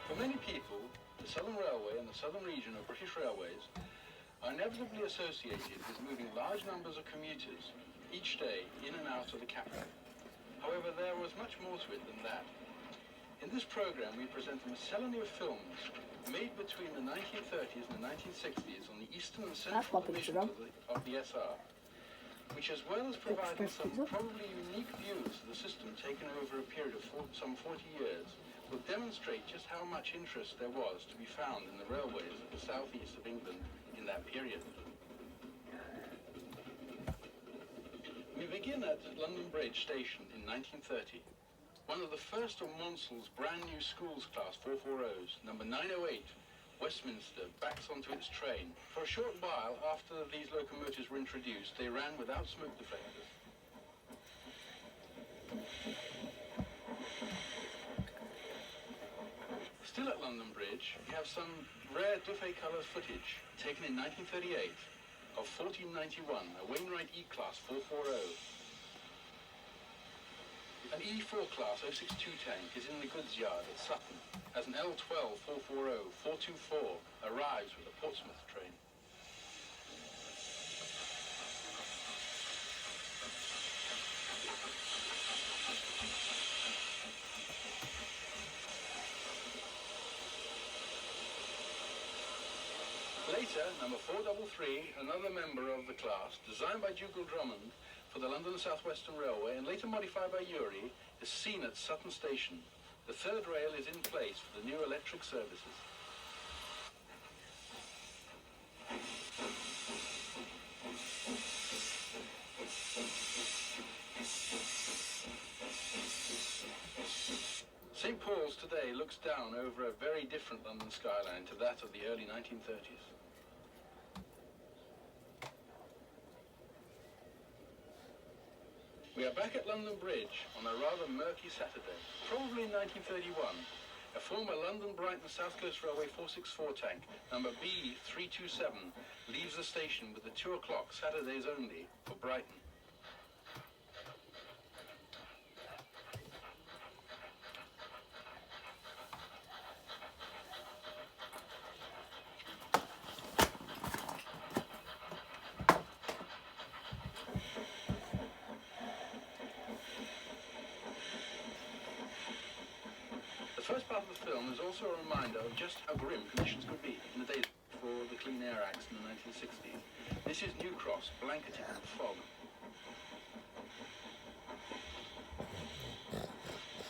For many people, the Southern Railway and the southern region of British Railways are inevitably associated with moving large numbers of commuters each day in and out of the capital. However, there was much more to it than that. In this program, we present a miscellany of films made between the 1930s and the 1960s on the eastern and central divisions of the SR, which, as well as providing some probably unique views of the system taken over a period of some 40 years, will demonstrate just how much interest there was to be found in the railways of the southeast of England in that period. We begin at London Bridge Station in 1930. One of the first of Maunsell's brand new schools class 440s, number 908, Westminster, backs onto its train. For a short while after these locomotives were introduced, they ran without smoke deflectors. Still at London Bridge, we have some rare Dufay-colour footage taken in 1938 of 1491, a Wainwright E-Class 440. An E4 Class 062 tank is in the goods yard at Sutton as an L12 440 424 arrives with the Portsmouth train. Later, number 433, another member of the class, designed by Dougal Drummond for the London South Western Railway and later modified by Urey, is seen at Sutton Station. The third rail is in place for the new electric services. St. Paul's today looks down over a very different London skyline to that of the early 1930s. We are back at London Bridge on a rather murky Saturday, probably in 1931. A former London Brighton South Coast Railway 464 tank, number B327, leaves the station with the 2 o'clock Saturdays only for Brighton. The first part of the film is also a reminder of just how grim conditions could be in the days before the Clean Air Acts in the 1960s. This is New Cross, blanketed with fog.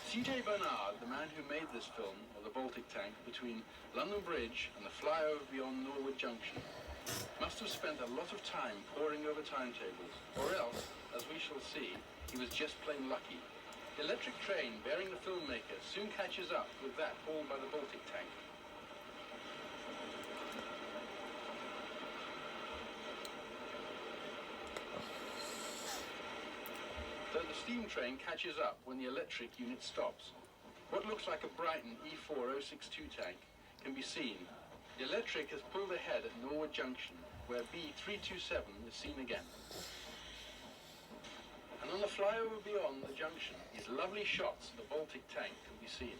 C.J. Bernard, the man who made this film of the Baltic tank between London Bridge and the flyover beyond Norwood Junction, must have spent a lot of time poring over timetables, or else, as we shall see, he was just plain lucky. The electric train bearing the filmmaker soon catches up with that hauled by the Baltic tank. So the steam train catches up when the electric unit stops. What looks like a Brighton E4 062 tank can be seen. The electric has pulled ahead at Norwood Junction, where B327 is seen again. And on the flyover beyond the junction, these lovely shots of the Baltic tank can be seen.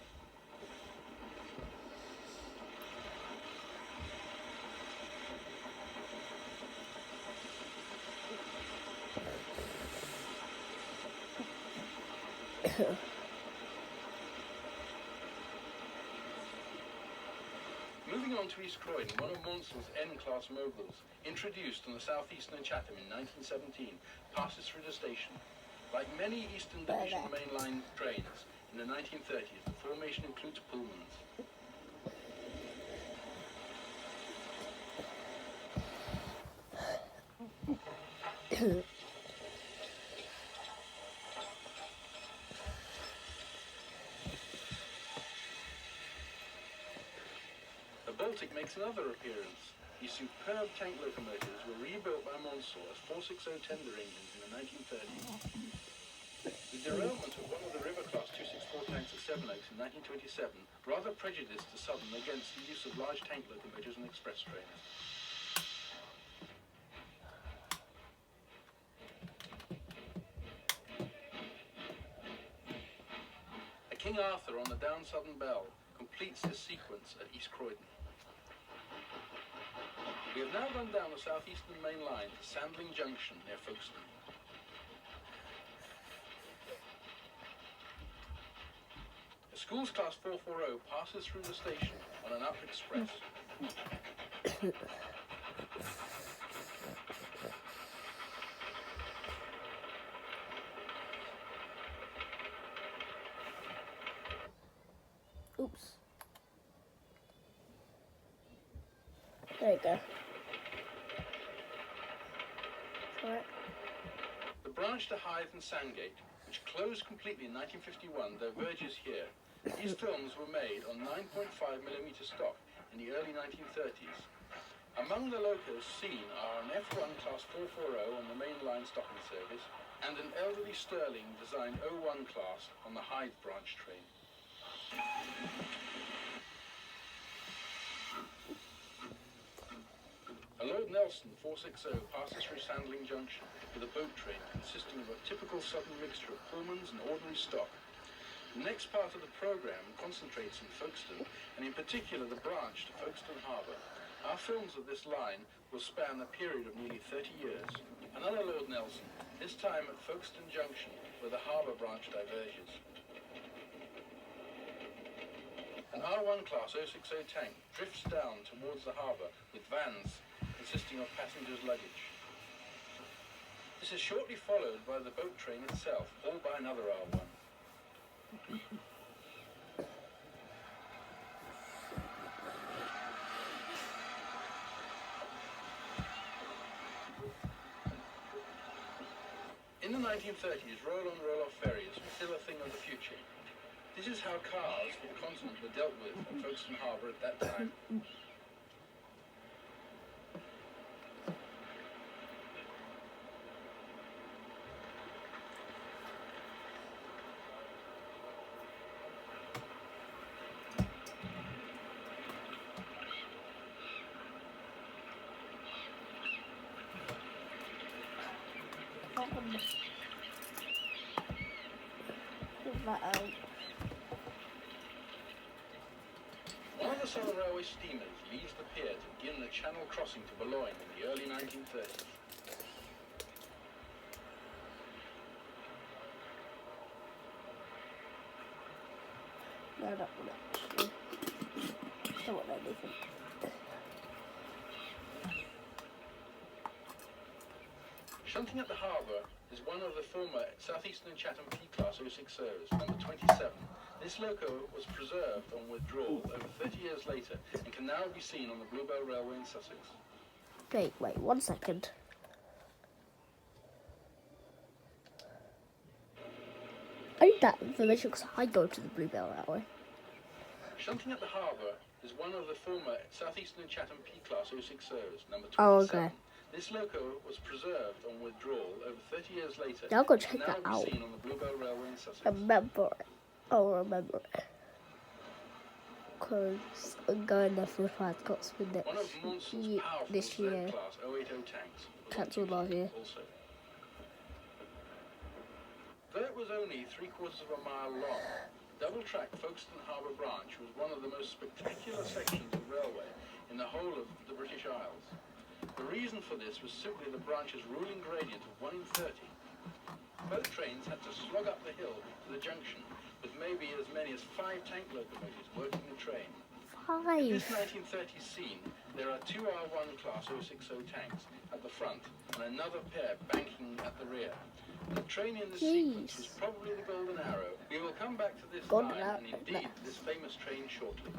Moving on to East Croydon, one of Maunsell's N-class moguls, introduced on the Southeastern and Chatham in 1917, passes through the station. Like many Eastern Division mainline trains in the 1930s, the formation includes Pullmans. The Baltic makes another appearance. These superb tank locomotives were rebuilt by Maunsell as 460 tender engines in the 1930s. The derailment of one of the River Class 264 tanks at Sevenoaks in 1927 rather prejudiced the Southern against the use of large tank locomotives and express trains. A King Arthur on the Down Southern Belle completes this sequence at East Croydon. We have now gone down the southeastern main line to Sandling Junction near Folkestone. A Schools Class 440 passes through the station on an up express. Oops. There you go. Alright. The branch to Hythe and Sandgate, which closed completely in 1951, diverges here. These films were made on 9.5mm stock in the early 1930s. Among the locos seen are an F1 Class 440 on the main line stocking service and an elderly Stirling designed 01 class on the Hythe branch train. A Lord Nelson 460 passes through Sandling Junction with a boat train consisting of a typical southern mixture of Pullmans and ordinary stock. The next part of the programme concentrates in Folkestone, and in particular the branch to Folkestone Harbour. Our films of this line will span a period of nearly 30 years. Another Lord Nelson, this time at Folkestone Junction, where the harbour branch diverges. An R1 class 060 tank drifts down towards the harbour with vans consisting of passengers' luggage. This is shortly followed by the boat train itself, all by another R1. In the 1930s, roll-on, roll-off ferries were still a thing of the future. This is how cars for the continent were dealt with at Folkestone Harbour at that time. One of the Southern Railway steamers leaves the pier to begin the channel crossing to Boulogne in the early 1930s. No, not actually. Don't want anything. Shunting at the harbour is one of the former Southeastern Chatham P-Class 060s, number 27. This loco was preserved on withdrawal over 30 years later and can now be seen on the Bluebell Railway in Sussex. Wait, 1 second. I need that information because I go to the Bluebell Railway. Shunting at the harbour is one of the former Southeastern Chatham P-Class 060s, number 27. Oh, okay. This loco was preserved on withdrawal over 30 years later. I'll go and check can that now out. be seen on the Bluebell Railway in Sussex. Remember it. I'll remember it. Because I'm going there for the Five Scotsman One of Monson's powerful this year. Z-Class 080 tanks. Cancelled last year. Also. Though it was only 3/4 of a mile long, double-track Folkestone Harbour branch was one of the most spectacular sections of railway in the whole of the British Isles. The reason for this was simply the branch's ruling gradient of 1 in 30. Both trains had to slog up the hill to the junction, with maybe as many as 5 tank locomotives working the train. In this 1930s scene, there are 2 R1 Class 060 tanks at the front and another pair banking at the rear. The train in this sequence was probably the Golden Arrow. We will come back to this line and indeed this famous train shortly.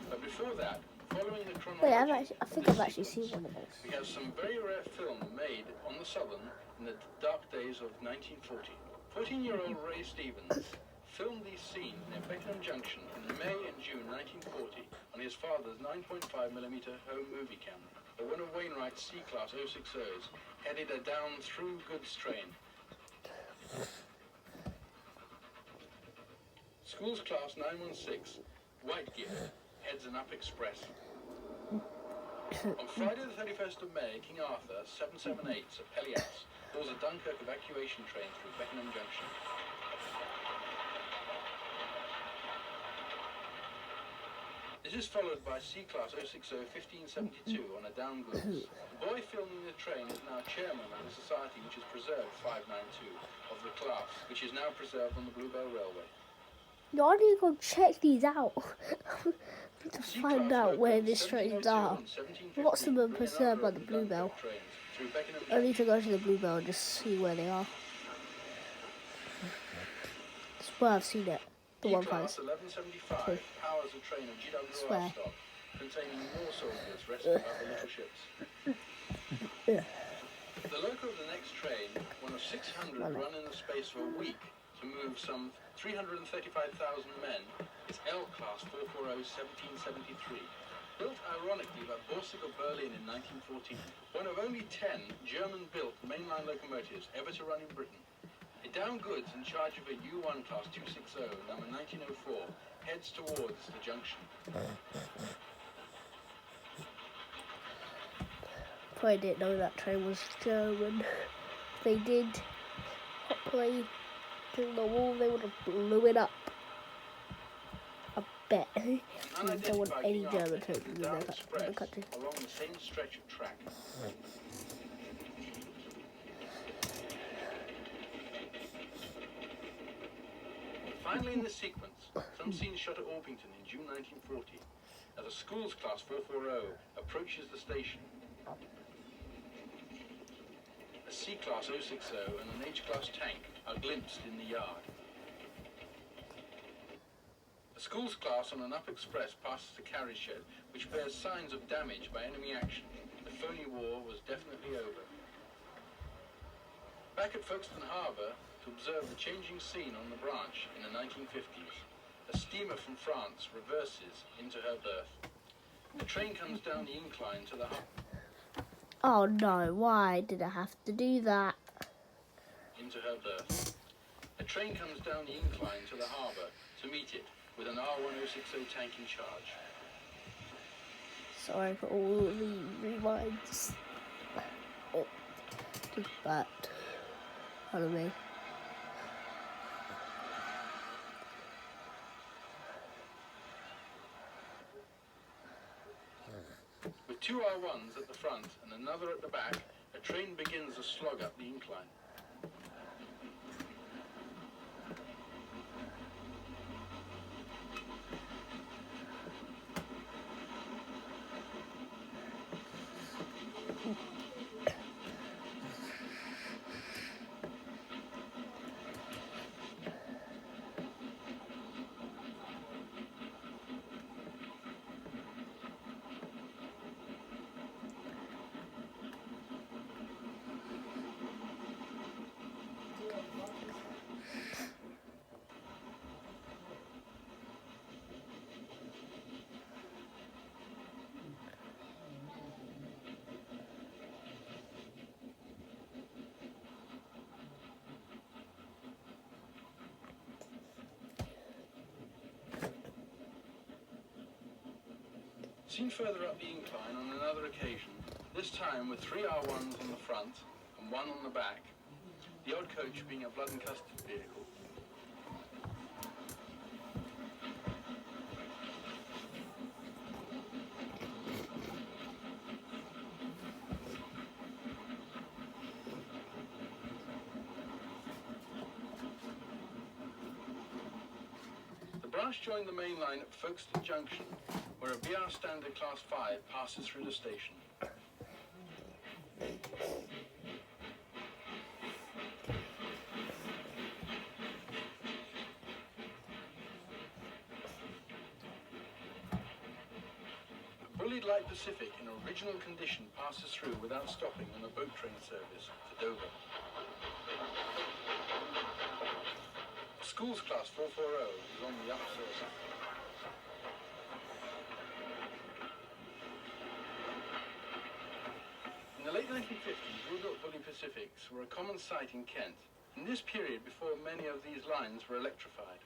But before that, following the chronology, I think I've actually seen one of those. we have some very rare film made on the Southern in the dark days of 1940. 14-year-old Ray Stevens filmed these scenes near Beckenham Junction in May and June 1940 on his father's 9.5mm home movie camera. But one of Wainwright's C-Class 060s headed a down-through goods train. Schools Class 916, White Gear, heads an up express. On Friday the 31st of May, King Arthur 778 at Pellias pulls a Dunkirk evacuation train through Beckenham Junction. This is followed by C-Class 060 1572 on a down goods. The boy filming the train is now chairman of the society which has preserved 592 of the class, which is now preserved on the Bluebell Railway. You I need to go check these out to find out where these trains are. Lots of them preserved by the Bluebell. I need to go to the Bluebell and just see where they are. That's where I've seen it. The one E-Class place. 1175 powers a train of GWR Swear. stock containing more soldiers resting above the little ships. The loco of the next train, one of 600 run in the space of a week to move some 335,000 men, is L-Class 440 1773. Built ironically by Borsig of Berlin in 1914, one of only 10 German-built mainline locomotives ever to run in Britain. A down goods in charge of a U1 Class 260, number 1904, heads towards the junction. I didn't know that train was German. If they did play during the war, they would have blew it up. I bet. They don't want any German trains in their country. Along the same stretch of track. Finally in this sequence, some scenes shot at Orpington in June 1940, as a Schools Class 440 approaches the station. A C-Class 060 and an H-Class tank are glimpsed in the yard. A Schools Class on an up express passes the carriage shed, which bears signs of damage by enemy action. The phony war was definitely over. Back at Folkestone Harbour, to observe the changing scene on the branch in the 1950s, a steamer from France reverses into her berth. The train comes down the incline to the harbour. Oh no, why did I have to do that? Into her berth. A train comes down the incline to the harbour to meet it with an R1060 tank in charge. Sorry for all the rewinds. Oh, just that. Out of me. With two R1s at the front and another at the back, a train begins a slog up the incline. Seen further up the incline on another occasion, this time with three R1s on the front and one on the back, the odd coach being a blood and custard vehicle. The branch joined the main line at Folkestone Junction, where a BR Standard Class 5 passes through the station. A bullied light Pacific in original condition passes through without stopping on a boat train service to Dover. A Schools Class 440 is on the upsurface. In the late 1950s, rebuilt Bully Pacifics were a common sight in Kent. In this period, before many of these lines were electrified.